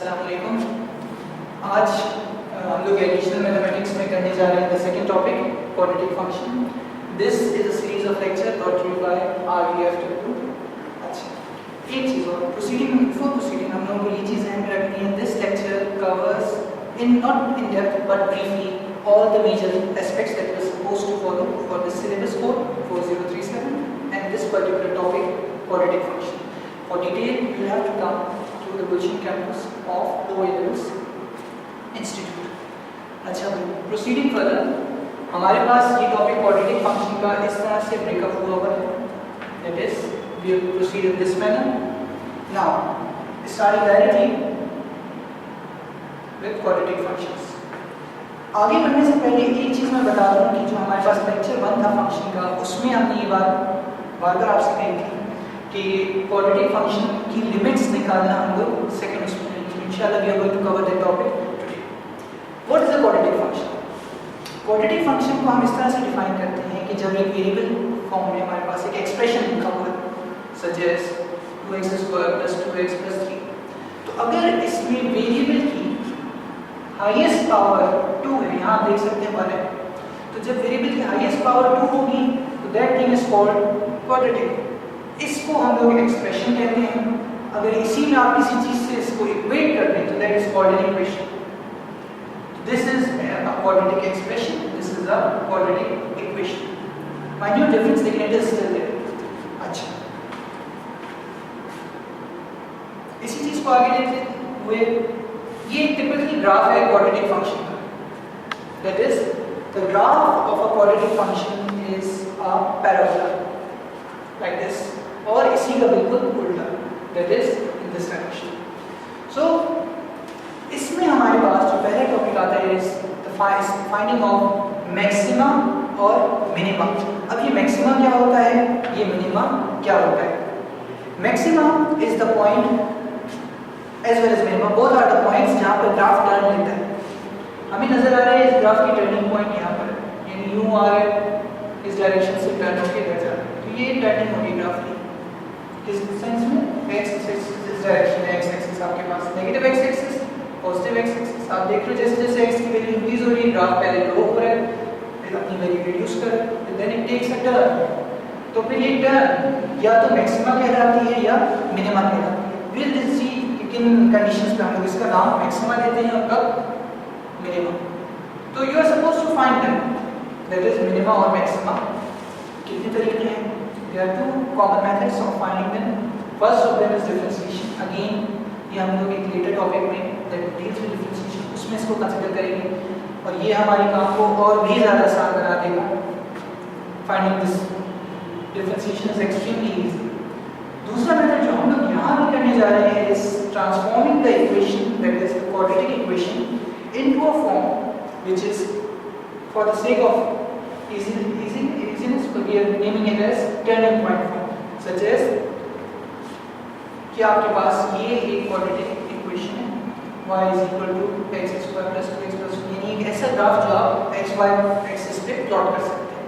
अस्सलामुअलैकुम। आज हम लोग एडिशनल मैथमेटिक्स में करने जा रहे हैं the second topic quadratic function. This is a series of lecture brought to you by RDF. अच्छा, एक चीज़ और प्रोसीडिंग हम लोगों को ये चीज़ ध्यान में रखनी है। This lecture covers not in depth but briefly all the major aspects that we are supposed to follow for the syllabus code 4037 and this particular topic quadratic function. For detail you have to come to the Gulshan campus of O-Levels Institute. अच्छा, proceeding further, हमारे पास ये topic quadratic function का इस तरह से breakup हुआ है। That is, we will proceed in this manner. Now, starting directly with quadratic functions. आगे बढ़ने से पहले एक चीज़ मैं बता दूं कि जो हमारे पास लेक्चर 1 था फंक्शन का, उसमें हमने ये बात बार आपसे कही थी कि क्वाड्रेटिक फंक्शन की लिमिट्स निकालना हम लोग सेकंड उसमें करेंगे। इंशाल्लाह we are going to cover that topic today. What is a quadratic function? Quadratic function को हम इस तरह से डिफाइन करते हैं कि जब एक वेरिएबल फॉर्म में हमारे पास एक एक्सप्रेशन लिखा हुआ है सच एज 2x² + 2x + 3, तो अगर इसमें वेरिएबल की हाईएस्ट पावर 2 है, यहाँ देख सकते हैं 1 है, तो जब वेरिएबल की हाईएस्ट पावर 2 होगी तो that thing is called quadratic. इसको हम लोग एक्सप्रेशन कहते हैं। अगर इसी में आप किसी चीज से इसको इक्वेट कर दें तो that is called an equation. This is a quadratic expression, this is a quadratic equation. Minute difference लेकिन इट इज स्टिल देयर। अच्छा, इसी चीज को आगे लेते हुए ये टिपिकली ग्राफ है क्वाड्रेटिक फंक्शन का। That is the graph of a quadratic function is a parabola like this, और इसी का बिल्कुल उल्टा, that is in this direction. So इसमें हमारे पास जो पहला टॉपिक आता है is the finding of maxima और मिनिमा। अब ये मैक्सिमा क्या होता है, ये मिनिमा क्या होता है? Maxima is the point as well as minimum, both are the points जहाँ पर ग्राफ टर्न लेता है। हमें नजर आ रहा है इस ग्राफ की टर्निंग पॉइंट यहाँ पर, यानी यूं आ रहा है इस डायरेक्शन से टर्न होकर इधर जा रहा है, तो ये टर्निंग होगी ग्राफ की। किस सेंस में? x एक्सिस इस डायरेक्शन है, x एक्सिस आपके पास negative x axis, positive x axis. आप देख रहे हो जैसे जैसे x की वैल्यू इंक्रीज हो रही है, ग्राफ पहले लो हो रहा है, फिर अपनी वैल्यू रिड्यूस कर रहा है, then it takes a turn. तो फिर ये टर्न या तो मैक्सिमा कहलाती है या मिनिमा कहलाती है। विल सी किन कंडीशंस पे हम लोग इसका नाम मैक्सिमा देते हैं और कब मिनिमा। तो you are suppose to find them, that is minima और मैक्सिमा। कितने तरीके हैं? There are two common methods of finding them. First of them is differentiation. Again ये हम लोग एक लेटर टॉपिक में दैट डील्स विद डिफरेंशिएशन उसमें इसको कंसीडर करेंगे, और ये हमारे काम को और भी ज़्यादा आसान बना देगा। Finding this differentiation is extremely easy. दूसरा मेथड जो हम लोग यहाँ भी करने जा रहे हैं is transforming the equation, that is the quadratic equation, into a form which is for the sake of easiness we are naming it as turning point form, such as कि आपके पास ये एक क्वाड्रेटिक इक्वेशन है y = x² + 2x + 2, यानी एक ऐसा graph जो आप x y एक्सिस पे प्लॉट कर सकते हैं।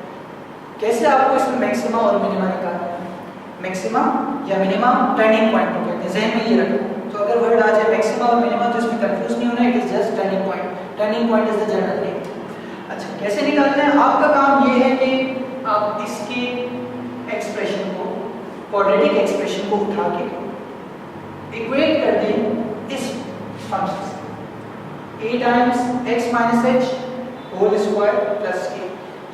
कैसे आपको इसमें मैक्सिमा और मिनिमा निकालना है? मैक्सिमा या मिनिमा टर्निंग पॉइंट को कहते हैं, ज़हन में ये रखो। तो अगर वर्ड आ जाए मैक्सिमा और मिनिमा तो इसमें कंफ्यूज नहीं होना, it is just turning point. Turning point is the general name. अच्छा, कैसे निकालना है? आपका काम ये है कि आप इसके एक्सप्रेशन को, क्वाड्रेटिक एक्सप्रेशन को उठा के इक्वेट कर दें इस फंक्शन से, a times x - h whole square plus k।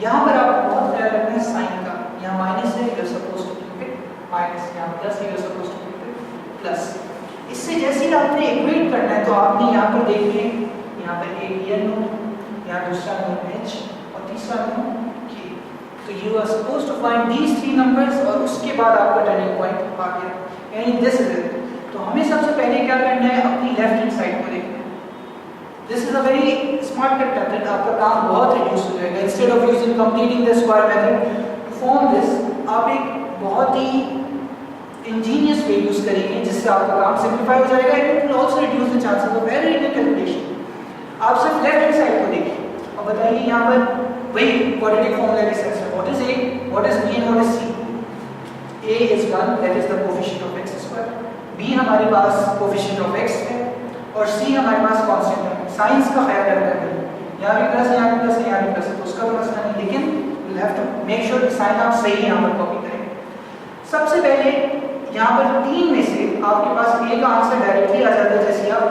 यहाँ पर आपको बहुत ख्याल रखना है साइन का, यहाँ माइनस है, you are supposed to keep it minus, यहाँ प्लस है, you are supposed to keep it plus. इससे जैसे ही आपने इक्वेट करना है तो आपने यहाँ पर देखिए, यहाँ पर एक ये नोट, यहाँ दूसरा नोट h और तीसरा नोट k। तो you are supposed to find these 3 numbers और उसके बाद आपका टर्निंग पॉइंट आ गया, यानी दिस इज इट। तो हमें सबसे पहले क्या करना है, अपनी लेफ्ट हैंड साइड को देखना है। This is a very smart cut method, आपका काम बहुत रिड्यूस हो जाएगा। Instead of using completing the square method to form this, आप एक बहुत ही इंजीनियस वे यूज करेंगे जिससे आपका काम सिंप्लीफाई हो जाएगा। It will also reduce the chances of error in calculation. आप सिर्फ लेफ्ट हैंड साइड को देखिए और बताइए यहाँ पर वही क्वाड्रेटिक फॉर्मूला के साथ what is a, what is b and what is c। a is 1, that is the coefficient of x square, b हमारे पास कोफिशिएंट ऑफ x है, और c हमारे पास कांस्टेंट है, साइंस का ख्याल रखना है, यहाँ भी प्लस यहाँ भी प्लस यहाँ भी प्लस है, तो उसका तो मसला नहीं, लेकिन will have to make sure कि साइन आप सही यहाँ पर कॉपी करें। सबसे पहले यहाँ पर 3 में से आपके पास a का आंसर डायरेक्टली आ जाता है, जैसे आप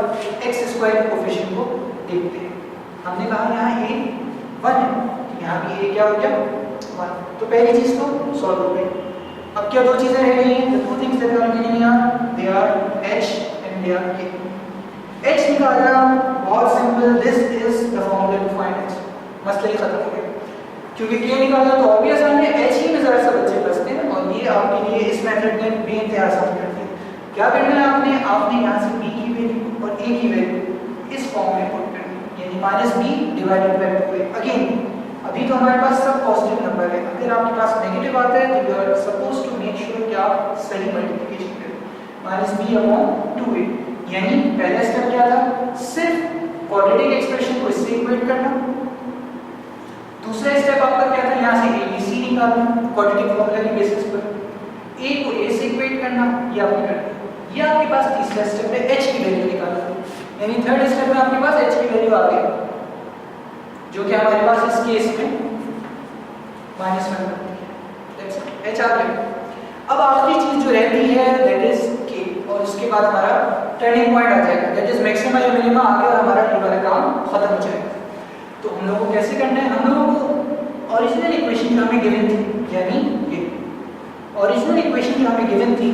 x² कोफिशिएंट को देखते हैं। हमने कहा यहाँ a 1 है, यहाँ भी a क्या हो गया 1, तो पहली चीज तो सॉल्व हो गई। अब क्या दो चीजें रह गई हैं, the two things that are remaining are they are h and they are k। h निकालना बहुत simple, this is the formula to find h, मसला ही खत्म हो गया, क्योंकि k निकालना तो ऑब्वियस है, h ही में जरा सा बच्चे फंसते हैं, और ये आपके लिए इस मेथड में बेइंतहा आसान करती है। क्या करना है आपने यहाँ से b की वैल्यू और a की वैल्यू इस फॉर्म में पुट करनी है, यानी -b divided by 2a। Again अभी तो हमारे पास सब पॉजिटिव नंबर है, अगर आपके पास नेगेटिव आता है तो you are suppose to make sure कि आप सही मल्टीप्लिकेशन करें, -b/2a। यानी पहला स्टेप क्या था, सिर्फ क्वाड्रेटिक एक्सप्रेशन को इससे इक्वेट करना। दूसरा स्टेप आपका क्या था, यहाँ से abc निकालना क्वाड्रेटिक फॉर्मूला की बेसिस पर, a को a से इक्वेट करना, ये आपने कर दिया। ये आपके पास तीसरा स्टेप है, h की वैल्यू निकालना, यानी थर्ड स्टेप में आपके पास h की वैल्यू आ गई, जो कि हमारे पास इस केस में -1 बनती है, h आ गया। अब आखिरी चीज जो रहती है दैट इज k, और उसके बाद हमारा टर्निंग पॉइंट आ जाएगा, दैट इज मैक्सिमा या मिनिमा आ गया और हमारा ये वाला काम खत्म हो जाएगा। तो हम लोगों को कैसे करना है, हम लोगों को ओरिजिनल इक्वेशन जो हमें गिवन थी, यानी ये ओरिजिनल इक्वेशन जो हमें गिवन थी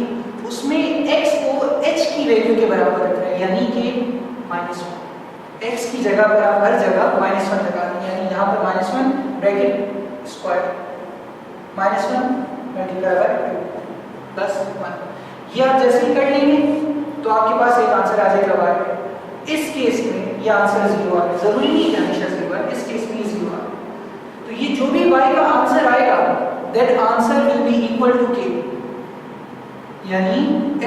उसमें x को h की वैल्यू के बराबर रखना है, यानी कि -1। x की जगह पर आप हर जगह -1 लगा दें, यानी यहाँ पर -1 bracket square -1 multiply by 2 plus 1। ये आप जैसे ही कर लेंगे तो आपके पास एक आंसर आ जाएगा y। इस केस में ये आंसर 0 आ गया, जरूरी नहीं है हमेशा 0 है, इस केस में 0 आ गया। तो ये जो भी y का आंसर आएगा that answer will be equal to k, यानी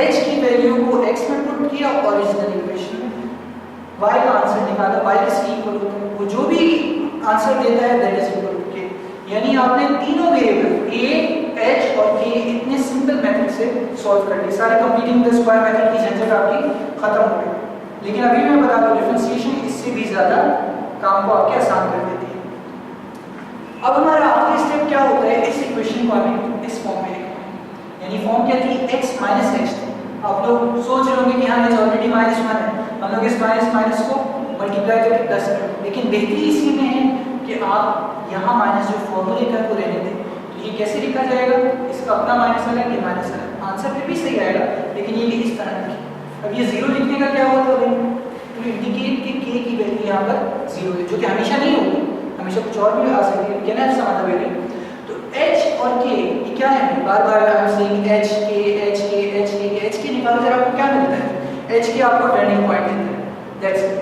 h की वैल्यू को x में पुट किया ओरिजिनल इक्वेशन में, y का आंसर निकाला, y किसकी इक्वल होता है, वो जो भी आंसर देता है that is equal to k। यानी आपने तीनों वेरिएबल a, h और k इतने सिंपल मेथड से सॉल्व कर लिए, सारे कंप्लीटिंग द स्क्वायर मेथड की झंझट आपकी खत्म हो गई। लेकिन अभी मैं बता दूं डिफरेंशिएशन इससे भी ज्यादा काम को आपके आसान कर देती है। अब हमारा आखिरी स्टेप क्या होता है, इस इक्वेशन को हमें इस फॉर्म में लिखना है, यानी फॉर्म क्या थी, x - h थी। आप लोग सोच रहे होंगे कि हाँ h ऑलरेडी -1 है, हम लोग इस माइनस को मल्टीप्लाई करके प्लस करें, लेकिन बेहतरी इसी में है कि आप यहाँ माइनस जो फॉर्मूले का को रहने दें। तो ये कैसे लिखा जाएगा, इसका अपना माइनस अलग, ये माइनस अलग, आंसर फिर भी सही आएगा, लेकिन ये इस तरह लिखिए। अब ये 0 लिखने का क्या होता है, तो इंडिकेट कि k की वैल्यू यहाँ पर 0 है, जो कि हमेशा नहीं होगी, हमेशा कुछ और भी आ सकती है, can have some other value. तो h और k ये क्या है, बार-बार I am saying h k निकालो जरा, आपको क्या मिलता है, h k आपको टर्निंग पॉइंट देता है, दैट्स इट।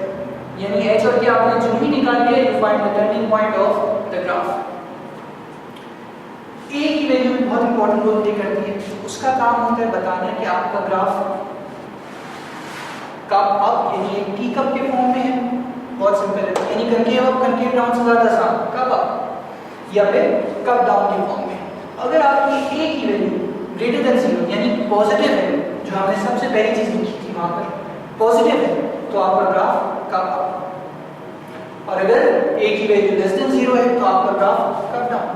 यानी h और k आपने जो भी निकाल लिया, you find the turning point of the graph. a की वैल्यू भी बहुत इंपॉर्टेंट रोल प्ले करती है, उसका काम होता है बताना कि आपका ग्राफ कब अप यानी एक टी कप के फॉर्म में है, बहुत सिंपल है, यानी कंकेव अप कंकेव डाउन से ज्यादा आसान, कब अप या फिर कब डाउन के फॉर्म में। अगर आपकी a की वैल्यू ग्रेटर देन 0 यानी पॉजिटिव है, जो हमने सबसे पहली चीज लिखी थी वहां पर पॉजिटिव है, तो आपका ग्राफ कब अप, और अगर a की वैल्यू लेस देन 0 है तो आपका ग्राफ कब डाउन।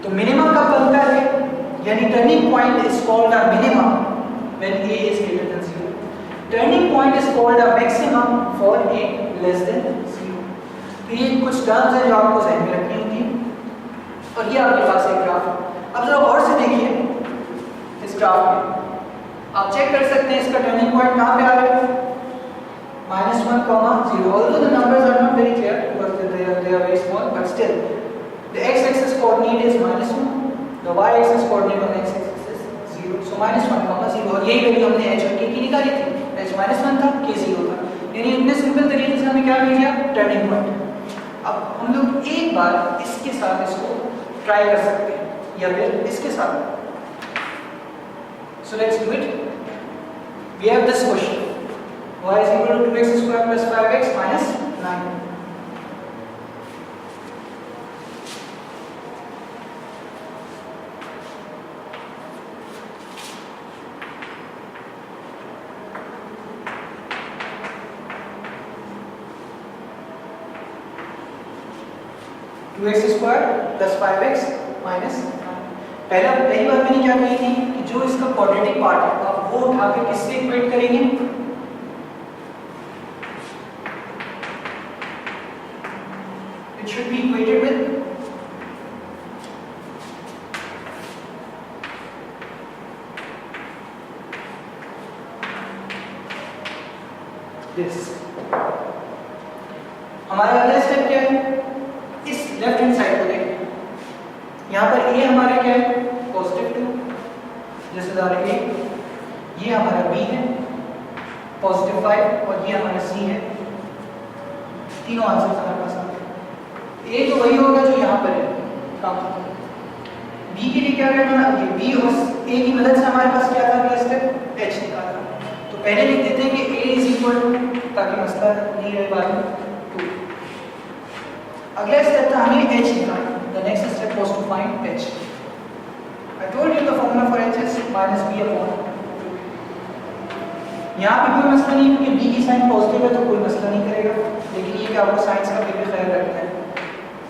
तो मिनिमम कब बनता है, यानी turning point is called a minimum when a is greater than 0। Turning point is called a maximum for a less than 0। तो ये कुछ टर्म्स हैं जो आपको ध्यान में रखनी होती है। और ये आपके पास एक ग्राफ है। अब जरा और से देखिए इस ग्राफ में, आप चेक कर सकते हैं इसका टर्निंग पॉइंट कहाँ पे आ रहा है, -1, 0। Although the numbers are not very clear because they are very small, but still the x-axis coordinate is -1, the y-axis coordinate on x-axis is 0. So -1, 0, और यही वैल्यू हमने h और k की निकाली थी, h -1 था, k 0 था, यानी इतने सिंपल तरीके से हमें क्या मिल गया, टर्निंग पॉइंट। अब हम लोग एक बार इसके साथ इसको ट्राई कर सकते हैं या फिर इसके साथ। So let's do it. We have this question, y is equal to 2x square plus 5x minus 9. 2x² + 5x - 9। पहली बात मैंने क्या कही थी कि जो इसका क्वाड्रेटिक पार्ट है आप वो उठा के किससे इक्वेट करेंगे, it should be equated with this. हमारा अगला स्टेप क्या है, इस लेफ्ट हैंड साइड को देखिए, यहाँ पर a हमारा क्या है +2 जैसे a, ये हमारा b है +5 और ये हमारा c है। तीनों आंसर हमारे पास आ गए। a तो वही होगा जो यहाँ पर है, काम b के लिए क्या करना है, ये b और a की मदद से हमारे पास क्या था अगला स्टेप, h निकालना। तो पहले लिख देते हैं कि a = ताकि मसला नहीं रहे बाद में 2। अगला स्टेप था हमें h निकालना। The next step was to find h. I told you the formula for h is -b/2। यहाँ पे कोई मसला नहीं क्योंकि b की साइन पॉजिटिव है तो कोई मसला नहीं करेगा, लेकिन ये कि आपको साइंस का भी ख्याल रखना है।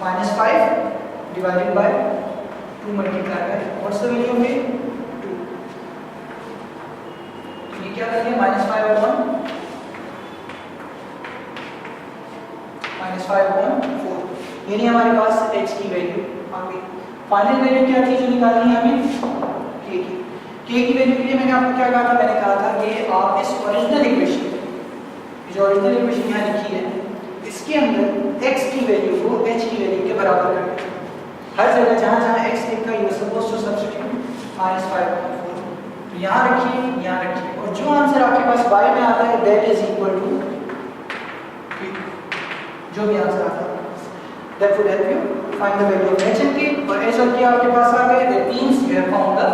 -5 divided by 2 multiplied by what's the value of a 2। तो ये क्या करेंगे -5/4, यानी हमारे पास h की वैल्यू आ गई। फाइनल वैल्यू क्या थी जो निकालनी है हमें, k की वैल्यू के लिए मैंने आपको क्या कहा था, मैंने कहा था कि आप इस ओरिजिनल इक्वेशन, जो ओरिजिनल इक्वेशन यहाँ लिखी है, इसके अंदर x की वैल्यू को h की वैल्यू के बराबर कर दें। हर जगह जहाँ जहाँ x लिखा है you are supposed to substitute -5/4। तो यहाँ रखिए और जो आंसर आपके पास y में आता है दैट इज इक्वल टू जो भी आंसर आता है that would help you find the value of h and k, और h और k आपके पास आ गए, that means you have found the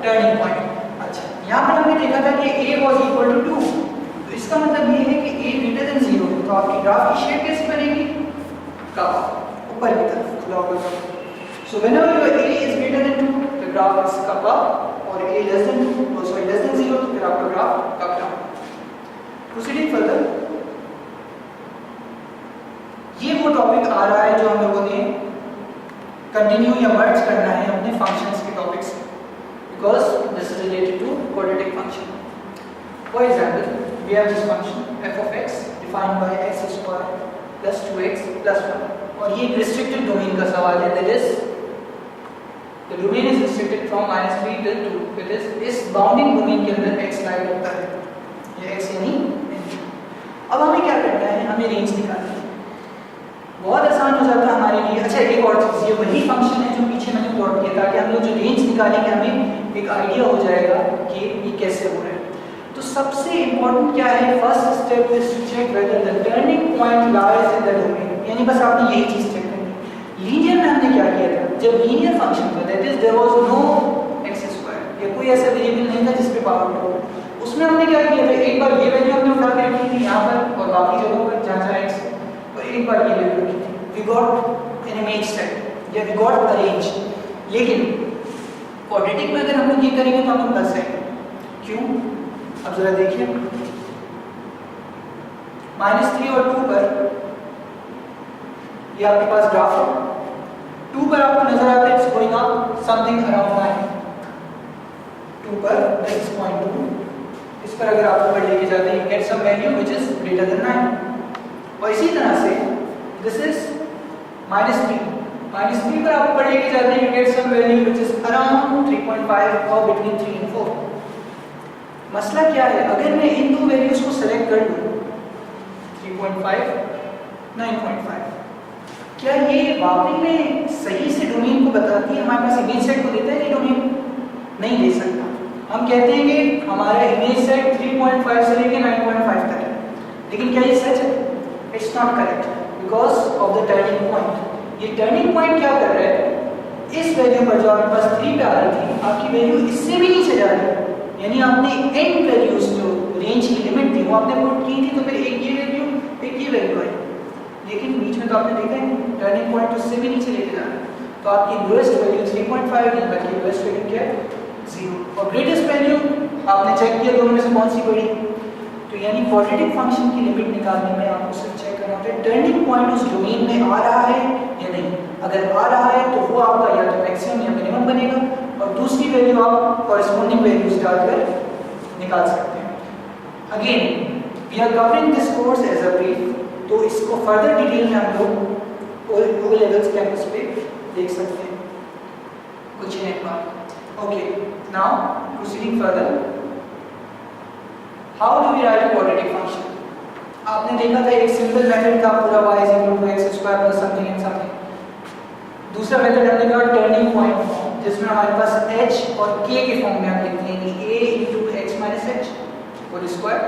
turning point। अच्छा, यहाँ पर हमने देखा था कि a was equal to 2, तो इसका मतलब ये है कि a greater than 0, तो आपकी ग्राफ की शेप कैसी बनेगी, कप ऊपर की तरफ खुला होगा। So whenever your a is greater than 2, the graph is cup up, और a less than 2, also less than 0, तो फिर आपका graph cup down. Proceeding further, ये वो टॉपिक आ रहा है जो हम लोगों ने कंटिन्यू या मर्ज करना है अपने फंक्शंस के टॉपिक से, because this is related to quadratic function. For example, we have this function f of x defined by x² + 2x + 1, और ये रिस्ट्रिक्टेड डोमेन का सवाल है, that is the domain is restricted from -3 till 2, that is इस bounding domain के अंदर x light होता है, ये x यानी अब हमें क्या करना है, हमें रेंज निकालनी है। बहुत आसान हो जाता है हमारे लिए। अच्छा, एक और चीज़, ये वही फंक्शन है जो पीछे मैंने प्लॉट किया, ताकि हम लोग जो रेंज निकालेंगे हमें एक आइडिया हो जाएगा कि ये कैसे हो रहा है। तो सबसे इम्पोर्टेंट क्या है, first step is to check whether the turning point lies in the domain, यानी बस आपने यही चीज़ चेक करनी है। लीनियर में हमने क्या किया था, जब लीनियर फंक्शन था, that is there was no x², या कोई ऐसा वेरिएबल नहीं था जिस पे पावर 2, उसमें हमने क्या किया था, एक बार ये वैल्यू हमने उठा के रखी थी यहाँ पर और बाकी जगहों पर जहाँ जहाँ x, और एक बार ये वैल्यू रखी थी, we got an image set या we got a range। लेकिन क्वाड्रेटिक में अगर हम लोग ये करेंगे तो हम प्लस आएंगे, क्यों, अब जरा देखिए, -3 और 2 पर ये आपके पास ग्राफ है, 2 पर आपको नजर आता है it's going up something around 9, 2 पर this is 0.2, इस पर अगर आप ऊपर लेके जाते हैं you get some value which is greater than 9, और इसी तरह से this is -3 पर आप ऊपर लेके जाते हैं you get some value which is around 3.5 or between 3 and 4। मसला क्या है, अगर मैं इन दो वैल्यूज को सेलेक्ट कर लूं 3.5 9.5, क्या ये वाकई में सही से डोमेन को बताती है, हमारे पास इमेज सेट को देता है कि डोमेन नहीं दे सकता। हम कहते हैं कि हमारा इमेज सेट 3.5 से लेके 9.5 तक है, लेकिन क्या ये सच है, it's not correct because of the turning point. ये टर्निंग पॉइंट क्या कर रहा है, इस वैल्यू पर जो आपके पास 3 पे आ रही थी, आपकी वैल्यू इससे भी नीचे जा रही है, यानी आपने एंड वैल्यूज जो रेंज की लिमिट थी वो आपने पुट की थी, तो फिर एक ये वैल्यू एक ये वैल्यू आई, लेकिन बीच में तो आपने देखा है टर्निंग पॉइंट उससे भी नीचे लेके जा रहा है, तो आपकी लोएस्ट वैल्यू 3.5 नहीं बल्कि लोएस्ट वैल्यू क्या है 0, और ग्रेटेस्ट वैल्यू आपने चेक किया दोनों में से कौन सी बड़ी, तो यानी क्वाड्रेटिक फंक्शन की लिमिट निकालने में आपको सिर्फ चेक करना होता है टर्निंग पॉइंट उस डोमेन में आ रहा है या नहीं। अगर आ रहा है तो वो आपका या तो मैक्सिमम या मिनिमम बनेगा, और दूसरी वैल्यू आप कॉरेस्पॉन्डिंग वैल्यूज डालकर निकाल सकते हैं। Again we are covering this course as a brief, तो इसको फर्दर डिटेल में हम लोग ओ लेवल्स कैंपस पे देख सकते हैं कुछ ही बाद। Okay, now proceeding further, how do we write a quadratic function. आपने देखा था एक सिंपल मेथड था पूरा y = x² + something and something. दूसरा मेथड हमने कहा टर्निंग पॉइंट फॉर्म, जिसमें हमारे पास h और k के फॉर्म में हम लिखते हैं कि a × x - h whole square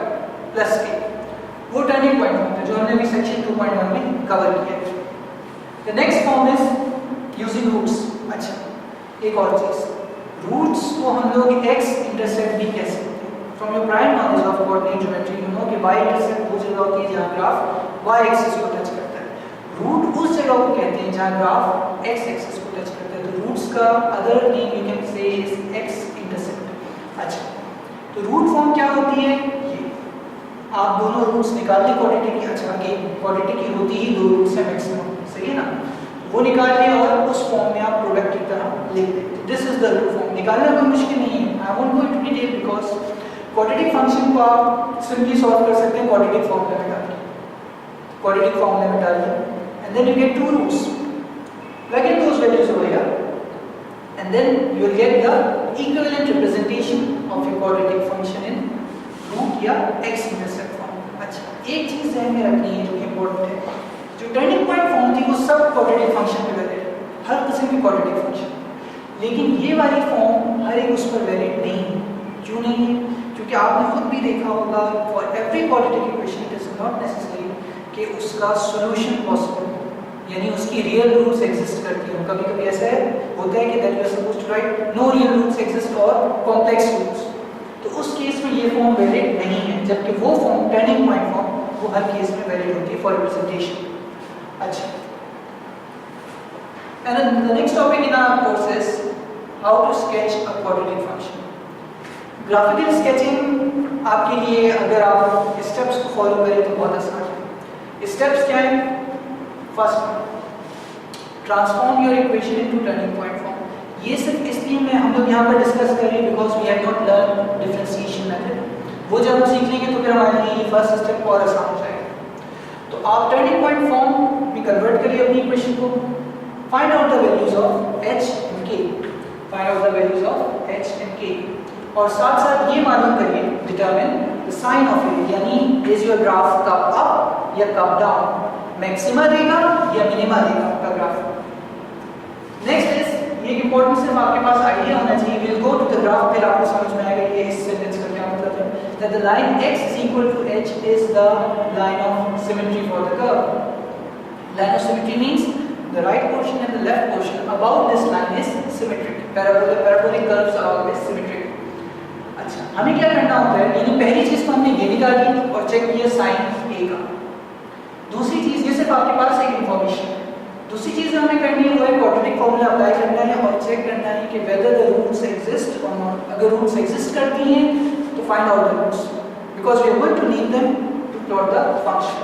plus k। वो टर्निंग पॉइंट फॉर्म था जो हमने अभी सेक्शन 2.1 में कवर किया है। The next form is using roots. अच्छा, एक और चीज, रूट्स को हम लोग x इंटरसेप्ट भी कह सकते हैं। From your prior knowledge of coordinate geometry you know कि y इंटरसेप्ट वो जगह होती है जहां ग्राफ y एक्सिस को टच करता है। रूट उस जगह को कहते हैं जहां ग्राफ x एक्सिस को टच करता है। तो रूट्स का other name you can say is x intercept. अच्छा, तो रूट फॉर्म क्या होती है? ये आप दोनों रूट्स निकाल लें क्वाड्रेटिक की। अच्छा, अगेन क्वाड्रेटिक की होती ही दो रूट्स है मैक्सिमम, सही है ना? वो निकाल लिया और उस फॉर्म में आप प्रोडक्ट की तरह लिख देते। This is the root form. निकालना कोई मुश्किल नहीं है। I won't go into detail because quadratic function को आप सिंपली सॉल्व कर सकते हैं क्वाड्रेटिक फॉर्मूला में डाल के। क्वाड्रेटिक फॉर्मूला में डाल के and then you get two roots, plug in those values over here and then you will get the equivalent representation of your quadratic function in root या x intercept form। अच्छा, एक चीज ध्यान में रखनी है जो कि इम्पोर्टेंट है, जो टर्निंग पॉइंट फॉर्म थी वो सब क्वाड्रेटिक फंक्शन पे वैलिड है, हर किसी की क्वाड्रेटिक फंक्शन। लेकिन ये वाली फॉर्म हर एक उस पर वैलिड नहीं है। क्यों नहीं है? क्योंकि आपने खुद भी देखा होगा for every quadratic equation it is not necessary कि उसका सॉल्यूशन पॉसिबल हो, यानी उसकी रियल रूट्स एग्जिस्ट करती हैं। कभी कभी ऐसा होता है कि that you are supposed to write no real roots exist और कॉम्प्लेक्स रूट्स, तो उस केस में ये फॉर्म वैलिड नहीं है, जबकि वो फॉर्म टर्निंग पॉइंट फॉर्म वो हर केस में वैलिड होती है फॉर रिप्रेजेंटेशन। अच्छा, and the next topic in our course is how to sketch a quadratic function। Graphical sketching आपके लिए अगर आप स्टेप्स को फॉलो करें तो बहुत आसान है। स्टेप्स क्या है? First, transform your equation into turning point form. ये सिर्फ इसलिए मैं हम लोग यहाँ पर डिस्कस कर रहे हैं because we have not learn differentiation method. वो जब हम सीख लेंगे तो फिर हमारे लिए ये फर्स्ट स्टेप और आसान हो जाएगा। तो आप टर्निंग पॉइंट फॉर्म में कन्वर्ट करिए अपनी इक्वेशन को। Find out the values of h and k, find out the values of h and k, और साथ साथ ये मालूम करिए determine the sign of it, यानी is your graph cup up या कप डाउन, मैक्सिमा देगा या मिनिमा देगा आपका ग्राफ। नेक्स्ट इज, ये इंपॉर्टेंट सिर्फ आपके पास आइडिया होना चाहिए। Will go to the graph, फिर आपको समझ में आएगा ये इस सेंटेंस का क्या मतलब है। That the line x is equal to h is the line of symmetry for the curve। Line of symmetry means the right portion and the left portion above this line is symmetric। Parabolic curves are always symmetric। अच्छा, हमें क्या करना होता है, यानी पहली चीज तो हमने ये निकाली और चेक किया साइन a का। दूसरी चीज, ये सिर्फ आपके पास एक इंफॉर्मेशन है। दूसरी चीज हमें करनी है वो है क्वाड्रेटिक फॉर्मूला अप्लाई करना है और चेक करना है कि वेदर द रूट्स एग्जिस्ट और नॉट। अगर रूट्स एग्जिस्ट करती हैं तो find out the roots because we are going to need them to plot the function.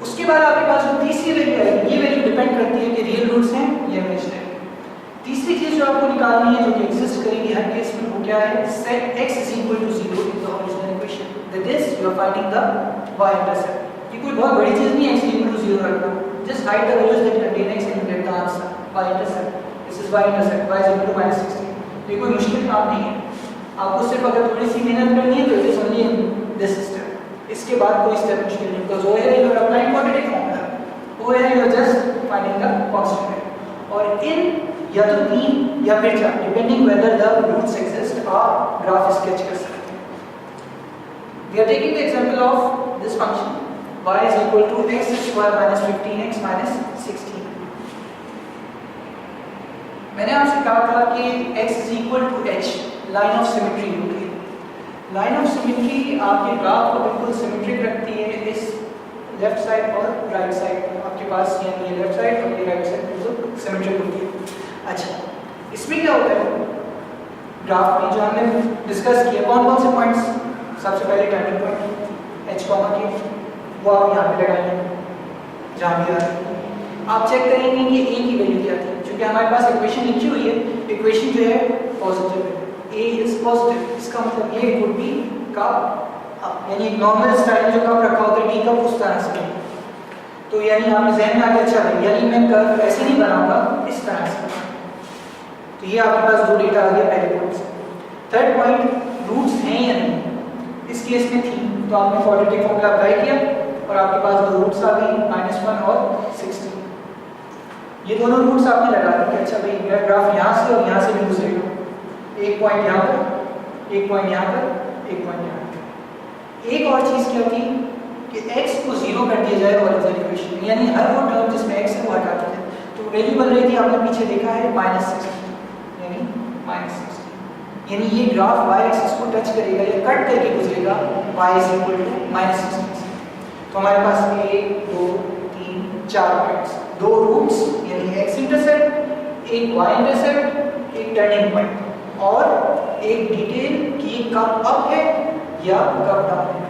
उसके बाद आपके पास जो तीसरी वैल्यू है, ये वैल्यू डिपेंड करती है कि रियल रूट्स हैं या इमेजिनरी। तीसरी चीज जो आपको निकालनी है जो कि एग्जिस्ट करेगी हर केस में, वो क्या है? Set x is equal to 0 in the original equation, that is you are finding the y intercept। ये कोई बहुत बड़ी चीज नहीं है x equal to 0 रखना, just hide the values that contain x and you get the answer y intercept। this is y intercept, y is equal to -16। ये कोई मुश्किल काम नहीं है, आपको सिर्फ अगर थोड़ी सी मेहनत करनी है तो it is only in this step। इसके बाद कोई स्टेप मुश्किल नहीं, because over here you are applying quadratic formula, over here you are just finding the constant। और इन या तो 3 या फिर 4 depending whether the roots exist आप ग्राफ स्केच कर सकते हैं। We are taking the example of this function y is equal to x square minus 15x minus 16। मैंने आपसे कहा था कि x is equal to h, line of symmetry होती है। लाइन ऑफ सिमेट्री आपके ग्राफ को बिल्कुल सिमेट्रिक रखती है इस लेफ्ट साइड और राइट साइड पर। आपके पास ये लेफ्ट साइड और ये राइट साइड बिल्कुल सिमेट्रिक होती है। अच्छा, इसमें क्या होता है ग्राफ में जो हमने डिस्कस किया, कौन कौन से पॉइंट्स? सबसे पहले टर्निंग पॉइंट h, k, वो आप यहाँ पे लगाएंगे जहाँ भी आ रहे हैं। आप चेक करेंगे कि a की वैल्यू क्या थी, क्योंकि हमारे पास इक्वेशन लिखी हुई है, इक्वेशन जो है पॉजिटिव है, a इज पॉजिटिव, इसका मतलब ये वुड बी कप, यानी नॉर्मल स्टाइल जो कप रखा होता है टी कप उस तरह से। तो यानी आपके जहन में आ गया, अच्छा भाई यानी मैं कर्व ऐसे नहीं बनाऊंगा, इस तरह से। तो ये आपके पास दो डेटा आ गया पहले पॉइंट से। थर्ड पॉइंट, रूट्स हैं या नहीं, इस केस में थी तो आपने क्वाड्रेटिक फॉर्मूला अप्लाई किया और आपके पास दो रूट्स आ गई -1 और 16। ये दोनों रूट्स आपने लगा दी कि अच्छा भाई मेरा ग्राफ यहाँ से और यहाँ से भी गुजरेगा, एक पॉइंट यहाँ पर, एक पॉइंट यहाँ पर, एक पॉइंट यहाँ पर। एक और चीज़ क्या थी कि x को 0 कर दिया जाए ओरिजिनल इक्वेशन में, यानी हर वो टर्म जिसमें x है वो हटा दिया जाए। तो वैल्यू बन रही थी, आपने पीछे देखा है -16, यानी -16, यानी ये ग्राफ y एक्सिस को टच करेगा या कट करके गुजरेगा y -16। तो हमारे पास 1 2 3 4 पॉइंट्स, दो रूट्स यानी x इंटरसेप्ट, एक y इंटरसेप्ट, एक टर्निंग पॉइंट और एक डिटेल कि कब अप है या कब डाउन है।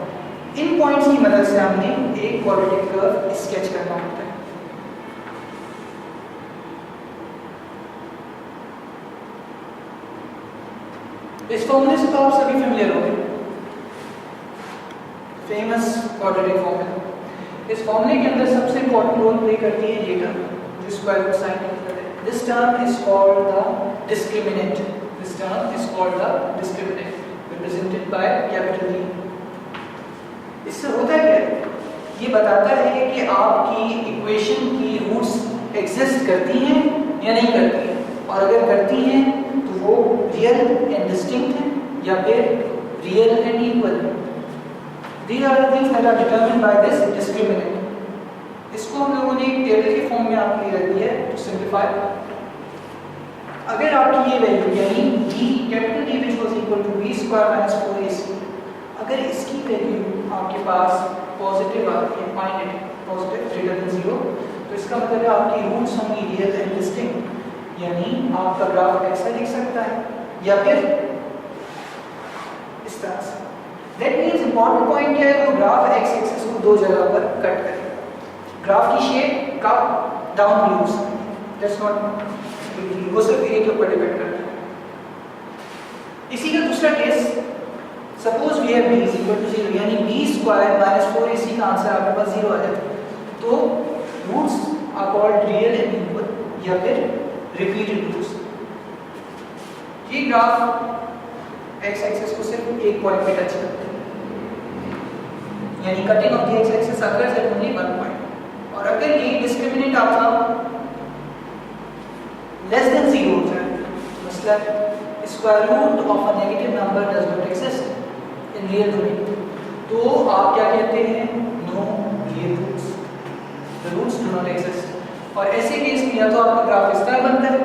इन पॉइंट्स की मदद से हमने एक क्वाड्रेटिक कर्व स्केच करना होता है। इस फॉर्मूले से तो आप सभी फेमिलियर हो गए, फेमस क्वाड्रेटिक फॉर्मूला। इस फॉर्मूले के अंदर सबसे इंपॉर्टेंट रोल प्ले करती है ये टर्म जो स्क्वायर रूट साइन मेथड है। This term is called the discriminant, this term is called the discriminant, represented by capital D। इससे होता है क्या, ये बताता है कि आपकी इक्वेशन की रूट्स एग्जिस्ट करती हैं या नहीं करती हैं, और अगर करती हैं तो वो रियल एंड डिस्टिंक्ट है या फिर रियल एंड इक्वल है। These are the things that are determined by this discriminant। इसको हम लोगों ने एक टेबल के फॉर्म में आपके लिए रख दिया है टू सिंप्लीफाई। अगर आपकी ये वैल्यू यानी d capital D which was equal to b square minus 4ac, अगर इसकी वैल्यू आपके पास पॉजिटिव आती है, find it positive greater than 0, तो इसका मतलब है आपकी रूट्स होंगी रियल एंड डिस्टिंक्ट, यानी आपका ग्राफ ऐसा दिख सकता है या फिर इस तरह से। दैट मींस इंपॉर्टेंट पॉइंट क्या है, वो ग्राफ एक्स एक्सिस को दो जगह पर कट करेगा। ग्राफ की शेप कब डाउन भी हो सकती है, दैट्स नॉट, वो सिर्फ ए के ऊपर डिपेंड करता है। इसी का दूसरा case, suppose we have b is equal to 0, यानी b स्क्वायर माइनस 4ac का आंसर आपके पास 0 आ जाता है। तो roots are called real and equal या फिर रिपीटेड रूट्स। ये ग्राफ एक्स एक्सिस को सिर्फ एक पॉइंट पे टच करते हैं, यानी cutting off the x axis occurs at only one point. और अगर ये डिस्क्रिमिनेंट आपका लेस देन 0 हो जाए, मतलब square root of a negative number does not exist in real domain, तो आप क्या कहते हैं, no real roots, the roots do not exist. और ऐसे केस में या तो आपका ग्राफ इस तरह बनता है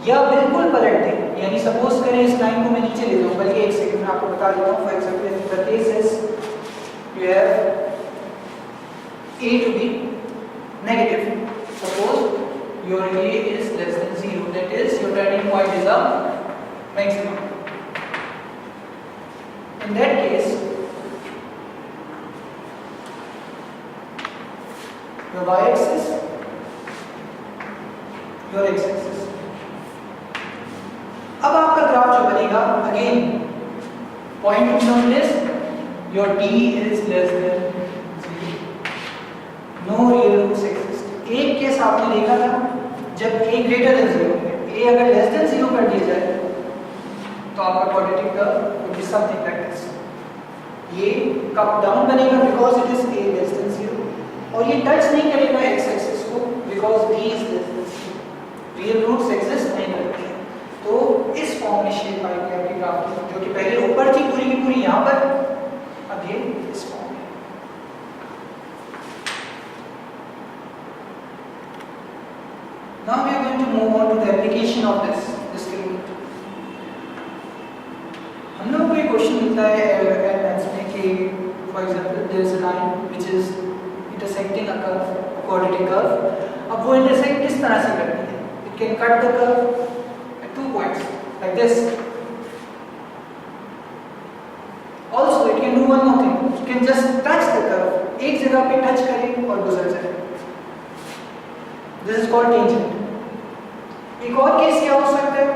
या बिल्कुल पलट दे, यानी सपोज करें इस लाइन को मैं नीचे ले जाऊं, बल्कि एक सेकंड में आपको बता देता हूं। For example the case is you have a to be negative, suppose your a is less than 0, that is your turning point is a maximum. In that case your y-axis, your x-axis, अब आपका graph जो बनेगा, again point to note this, your d is less than 0, no real roots exist. एक case आपने देखा था जब a greater than 0 है, a अगर लेस देन 0 कर दिया जाए तो आपका quadratic curve will be something like this. ये कप डाउन बनेगा because it is a less than 0, और ये टच नहीं करेगा x एक्सिस को because d is less than 0, real roots exist नहीं करते हैं। तो इस फॉर्म में शेप आएगी आपके ग्राफ की, जो कि पहले ऊपर थी पूरी की पूरी यहाँ पर, अब ये इस फॉर्म में। Now we are going to move on to the application of this discriminant. हम लोगों को एक क्वेश्चन मिलता है मैथ्स में कि for example there is a line which is intersecting a curve, quadratic curve. अब वो इंटरसेक्ट किस तरह से करती है, it can cut the curve at 2 points like this. Also it can do one more thing, it can just touch the curve, एक जगह पे टच करे और गुजर जाए। This is called tangent. एक और केस क्या हो सकता है,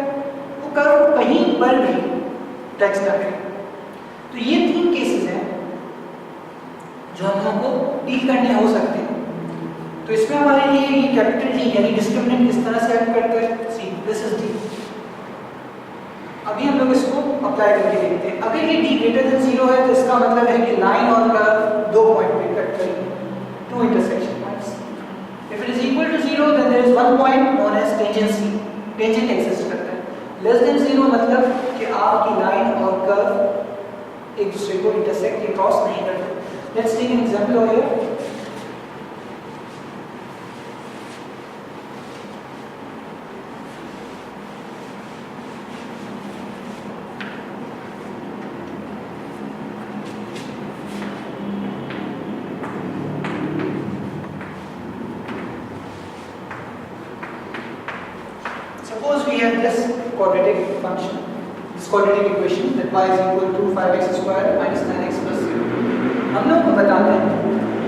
वो कर्व कहीं पर भी टच ना करे। तो ये 3 केसेस हैं जो हम लोगों को डील करने हो सकते हैं। तो इसमें हमारे लिए ये कैपिटल डी यानी डिस्क्रिमिनेंट किस तरह से हेल्प करता है, सी दिस इज डी। अभी हम लोग इसको अप्लाई करके देखते हैं। अगर ये डी ग्रेटर देन 0 है तो इसका मतलब है कि लाइन और कर्व 2 पॉइंट पे कट करेंगे, 2 intersection points. If it is equal to 0 then there is one point known as tangency, tangent exist करता है। लेस देन 0 मतलब कि आपकी लाइन और कर्व एक दूसरे को इंटरसेक्ट या क्रॉस नहीं करते। Let's take an example over here. Suppose we have this quadratic function, this quadratic equation that y is equal to 5x square minus 9x plus 0. हम लोग को बताना है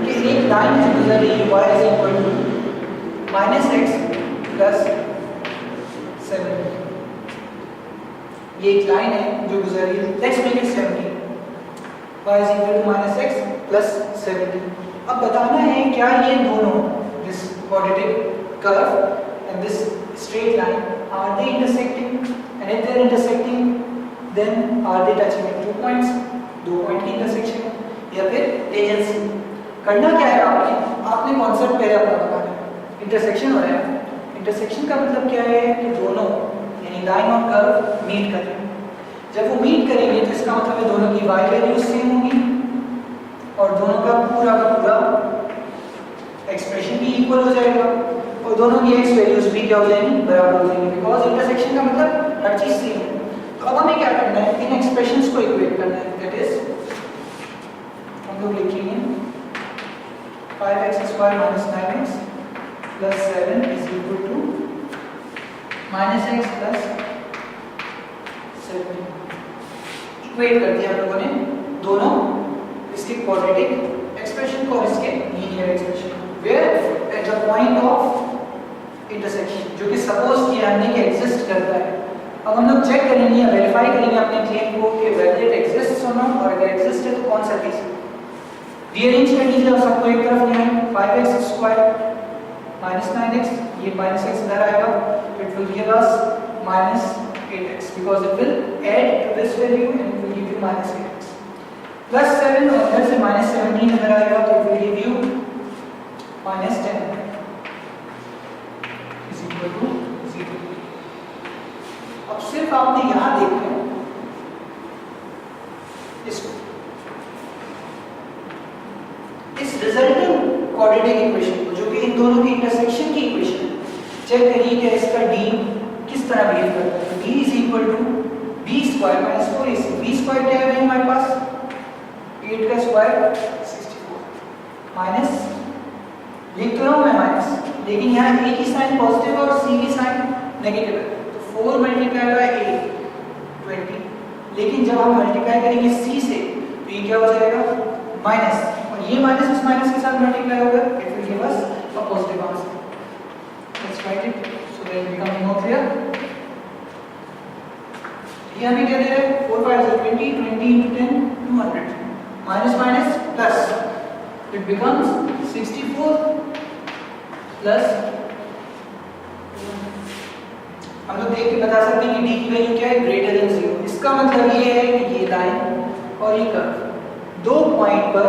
कि एक लाइन जो गुजर रही है y is equal to minus x plus 7. ये एक लाइन है जो गुजर रही है, let's make it 17. y is equal to minus x plus 17. अब बताना है क्या ये दोनों, this quadratic curve and this straight line, are they intersecting? And if they are intersecting, then are they touching at 2 points? 2 point की intersection या फिर tangency. करना क्या है आपने कॉन्सेप्ट पहले अपना बताना है। इंटरसेक्शन हो रहा है, इंटरसेक्शन का मतलब क्या है कि दोनों यानी लाइन और कर्व मीट कर रहे हैं। जब वो मीट करेंगे तो इसका मतलब है दोनों की y वैल्यूज सेम होंगी और दोनों का पूरा एक्सप्रेशन भी इक्वल हो जाएगा और दोनों की x वैल्यूज भी क्या हो जाएंगी, बराबर हो जाएंगी, बिकॉज इंटरसेक्शन का मतलब हर चीज सेम है। तो अब हमें क्या करना है, इन एक्सप्रेशंस को इक्वेट करना है। दैट इज हम लोग लिखेंगे 5x square minus 9x plus 7 is equal to minus x plus 7। Equate कर दिया हम लोगों ने दोनों इसके क्वाड्रेटिक एक्सप्रेशन को और इसके लीनियर एक्सप्रेशन को, where at the point of intersection, जो कि सपोज किया हमने कि एग्जिस्ट करता है। अब हम लोग चेक करेंगे या वेरीफाई करेंगे अपने क्लेम को कि वेदर इट एग्जिस्ट्स और नॉट, और अगर एग्जिस्ट है तो कौन सा केस। रीअरेंज कर लीजिए और सबको एक तरफ ले आए, 5x स्क्वायर माइनस 9x, ये माइनस x इधर आएगा, it will give us minus 8x because it will add to this value and it will give you minus 8x plus 7 और इधर से माइनस 17 इधर आएगा तो it will give you minus 10 is equal to 0। अब सिर्फ आपने यहां देखना है इसको, इस रिजल्टिंग क्वाड्रेटिक इक्वेशन को जो कि इन दोनों की इंटरसेक्शन की इक्वेशन है, चेक करिए कि इसका d किस तरह बिहेव करता है। d is equal to b square minus 4ac। b square क्या है हमारे पास, 8 का स्क्वायर 64 माइनस, लिख तो रहा हूं मैं माइनस, लेकिन यहाँ a की साइन पॉजिटिव और c की साइन नेगेटिव है, तो 4 मल्टीप्लाई बाय a 20, लेकिन जब हम मल्टीप्लाई करेंगे c से तो ये क्या हो जाएगा माइनस, और ये माइनस इस माइनस के साथ मल्टीप्लाई होगा, it will give us a positive answer. Let's write it so that it become more clear. ये हमें क्या दे रहा है, 4 5 20, 20 into 10 200, minus minus plus, it becomes 64 plus. हम लोग देख के बता सकते हैं कि d की वैल्यू क्या है, ग्रेटर देन 0। इसका मतलब ये है कि ये लाइन और ये कर्व 2 पॉइंट पर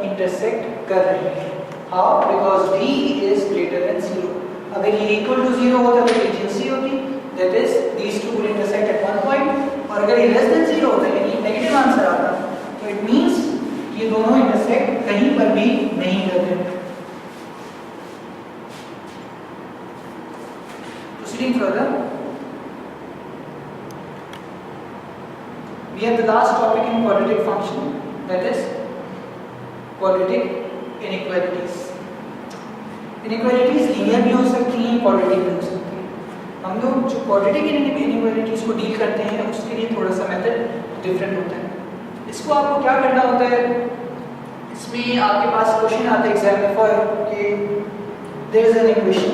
इंटरसेक्ट कर रहे हैं। How, because d is greater than 0। अगर ये इक्वल टू 0 होता तो टेंजेंसी होती, that is these two will intersect at one point, और अगर ये लेस देन 0 होता यानी नेगेटिव आंसर आता तो इट मींस ये दोनों इंटरसेक्ट कहीं पर भी नहीं कर रहे। Proceeding further, we have the last topic in quadratic function, that is quadratic inequalities. Inequalities linear भी हो सकती हैं, quadratic भी हो सकती हैं। हम लोग जो quadratic inequalities को डील करते हैं उसके लिए थोड़ा सा मेथड डिफरेंट होता है। इसको आपको क्या करना होता है, इसमें आपके पास क्वेश्चन आता है एग्जाम में फॉर कि there is an equation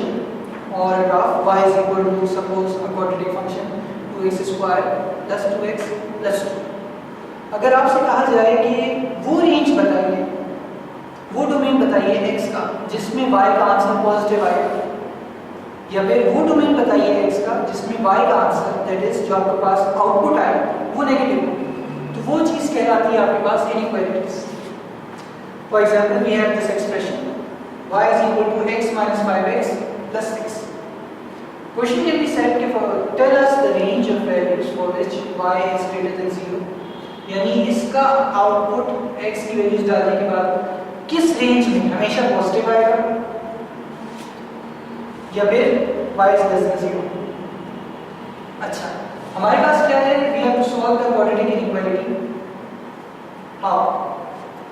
or a graph y is equal to suppose a quadratic function 2x square plus 2x plus 2. अगर आपसे कहा जाए कि वो रेंज बताइए, वो डोमेन बताइए x का जिसमें y का आंसर पॉजिटिव आएगा, या फिर वो डोमेन बताइए x का जिसमें y का आंसर दैट इज जो आपके पास आउटपुट आए वो नेगेटिव हो, तो वो चीज कहलाती है आपके पास inequalities. For example we have this expression y is equal to x minus 5x plus 6. Question can be said कि tell us the range of values for which y is greater than 0. यानी इसका output x की values डालने के बाद किस range में हमेशा पॉजिटिव आएगा या फिर y is less than 0. अच्छा, हमारे पास क्या है? we have to solve the quadratic inequality. How?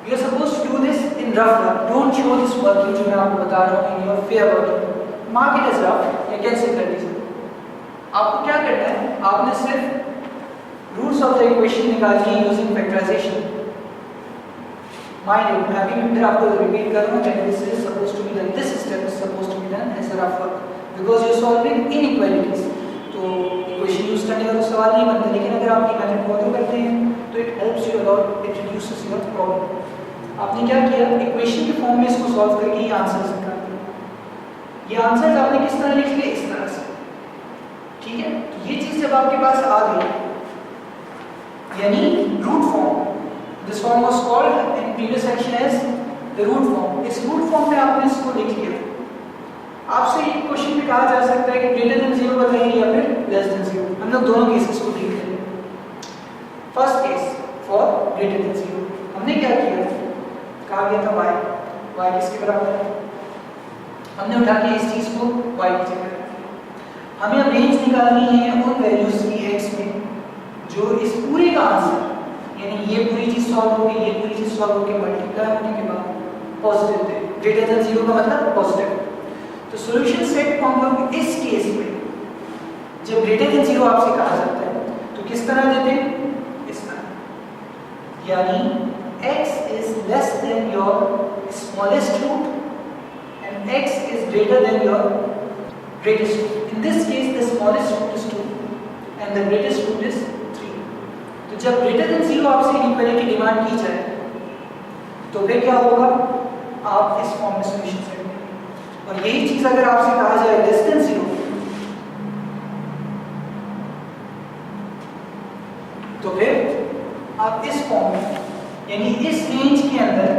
We are supposed to do this in rough work. Don't show this working जो मैं आपको बता रहा हूँ in your fair working. Mark it as rough या कैंसिल कर दीजिए. आपको क्या करना है? आपने सिर्फ रूट्स ऑफ द इक्वेशन निकालनी है यूजिंग फैक्टराइजेशन. माइंड इट, अभी मैं फिर आपको रिपीट कर रहा हूँ that this is supposed to be done. This step is supposed to be done as a rough work because you are solving inequalities. तो इक्वेशन यूज करने का तो सवाल नहीं बनता, लेकिन अगर आप ये मेथड फॉलो करते हैं तो it helps you a lot, it reduces your problem. आपने क्या किया? इक्वेशन के फॉर्म में इसको सॉल्व करके ये आंसर्स निकाल दिए. ये आंसर्स आपने किस तरह लिख लिए? इस तरह से. ठीक है, तो ये चीज जब आपके पास आ गई यानी root form, this form was called in previous section as the root form. इस रूट फॉर्म में आपने इसको लिख लिया. आपसे एक क्वेश्चन में कहा जा सकता है कि ग्रेटर देन 0 बताइए या फिर लेस देन 0. हम लोग दोनों केसेस को डील करेंगे. First case for greater than 0 हमने क्या किया? कहा गया था y किसके बराबर है? हमने उठा के इस चीज को y की जगह. हमें अब रेंज निकालनी है उन वैल्यूज की x में जो इस पूरे का आंसर यानी ये पूरी चीज सॉल्व होगी, ये पूरी चीज सॉल्व होगी, मल्टीप्लाई होने के बाद पॉजिटिव थे. ग्रेटर देन 0 का मतलब पॉजिटिव. तो सॉल्यूशन सेट को हम लोग इस केस में जब ग्रेटर देन 0 आपसे कहा जाता है तो किस तरह देते हैं? इस तरह. यानी x is less than your smallest root and x is greater than your greatest root. In this case the smallest root is 2 and the greatest root is 3. तो जब greater than 0 आपसे इनइक्वालिटी डिमांड की जाए तो फिर क्या होगा? आप इस फॉर्म में सॉल्यूशन सेट करेंगे. और यही चीज अगर आपसे कहा जाए लेस देन 0 तो फिर आप इस फॉर्म में यानी इस रेंज के अंदर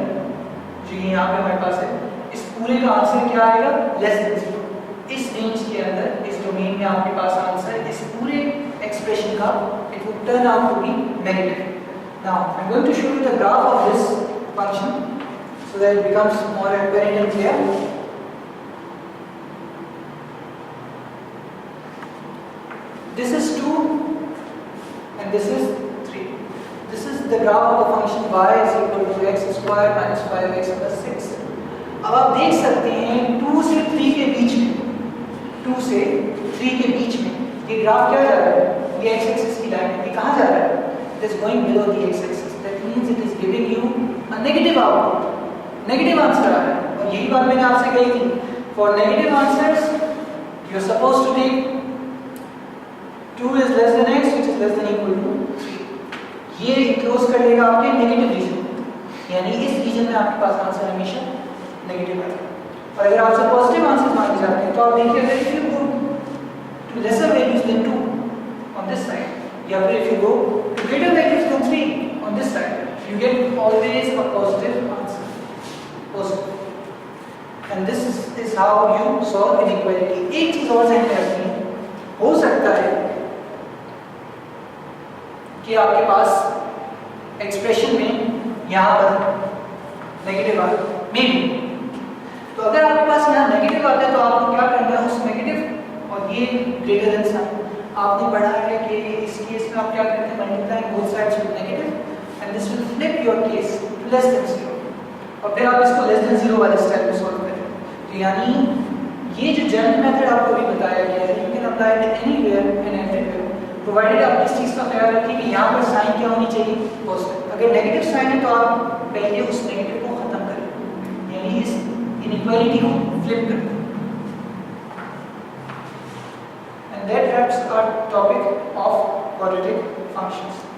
जो यहाँ पे हमारे पास है इस पूरे का आंसर क्या आएगा? Less than 0. इस रेंज के अंदर इस डोमेन में आपके पास आंसर इस पूरे एक्सप्रेशन का it would turn out to be negative. Now I am going to show you the graph of this function so that it becomes more apparent and clear. This is 2 and this is 3. This is the graph of the function y is equal to x square minus 5x plus 6. अब आप देख सकते हैं 2 से 3 के बीच में, 2 से 3 के बीच में ये ग्राफ क्या जा रहा है? ये x एक्सिस की लाइन है. ये कहाँ जा रहा है? It is going below the x axis. That means it is giving you a negative output. Negative answer आ रहा है. और यही बात मैंने आपसे कही थी. For negative answers you are supposed to take 2 is less than x which is less than equal to 3. ये क्लोज कर लेगा आपके नेगेटिव रीजन, यानी इस रीजन में आपके पास आंसर हमेशा नेगेटिव आएगा. और अगर आपसे पॉजिटिव आंसर मांगे जाते हैं तो आप देखिए अगर if you go to lesser values than 2 on this side या फिर if you go to greater values than 3 on this side you get always a positive answer. Positive. And this is how you solve inequality. एक चीज और ध्यान रखनी है, हो सकता है कि आपके पास एक्सप्रेशन में यहाँ पर नेगेटिव आ मे बी. तो अगर आपके पास यहाँ नेगेटिव आता है तो आपको क्या करना है? उस नेगेटिव और ये ग्रेटर देन साइन आपने पढ़ा है कि इस केस में आप क्या करते हैं? Multiply both sides with negative and this will flip your case to less than 0 और फिर आप इसको लेस देन 0 वाले स्टाइल में सॉल्व करें. तो यानी ये जो जनरल मेथड आपको अभी बताया गया है you can apply it anywhere and everywhere provided आप इस चीज़ का ख्याल रखिए कि यहाँ पर साइन क्या होनी चाहिए? पॉजिटिव. अगर नेगेटिव साइन है तो आप पहले उस नेगेटिव को खत्म करें यानी इस इनइक्वालिटी को फ्लिप कर दें. And that wraps our topic of quadratic functions.